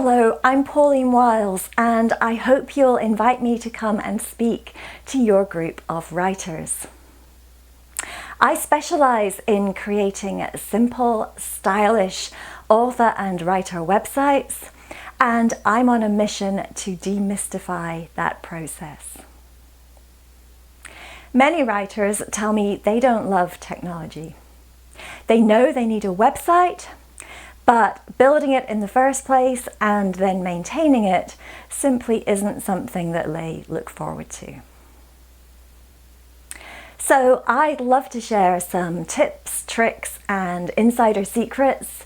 Hello, I'm Pauline Wiles, and I hope you'll invite me to come and speak to your group of writers. I specialise in creating simple, stylish author and writer websites, and I'm on a mission to demystify that process. Many writers tell me they don't love technology. They know they need a website, but building it in the first place and then maintaining it simply isn't something that they look forward to. So I'd love to share some tips, tricks, and insider secrets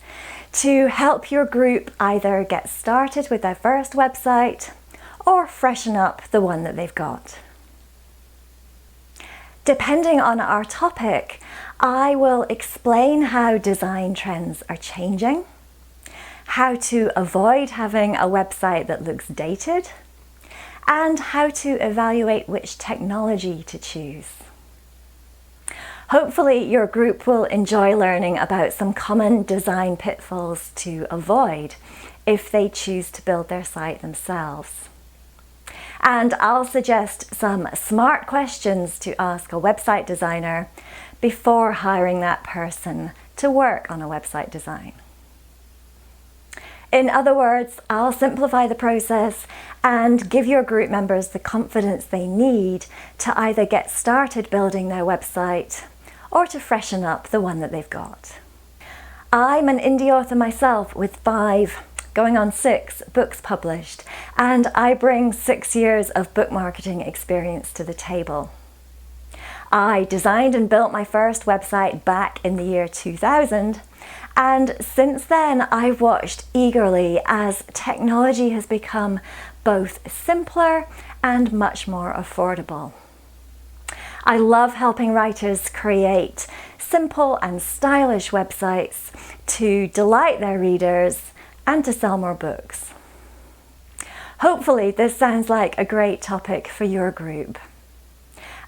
to help your group either get started with their first website or freshen up the one that they've got. Depending on our topic, I will explain how design trends are changing, how to avoid having a website that looks dated, and how to evaluate which technology to choose. Hopefully your group will enjoy learning about some common design pitfalls to avoid if they choose to build their site themselves. And I'll suggest some smart questions to ask a website designer before hiring that person to work on a website design. In other words, I'll simplify the process and give your group members the confidence they need to either get started building their website or to freshen up the one that they've got. I'm an indie author myself with 5, going on 6 books published, and I bring 6 years of book marketing experience to the table. I designed and built my first website back in the year 2000, and since then I've watched eagerly as technology has become both simpler and much more affordable. I love helping writers create simple and stylish websites to delight their readers and to sell more books. Hopefully this sounds like a great topic for your group.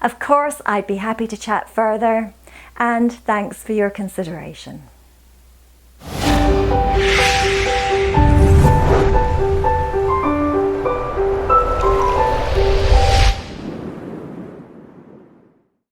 Of course, I'd be happy to chat further, and thanks for your consideration.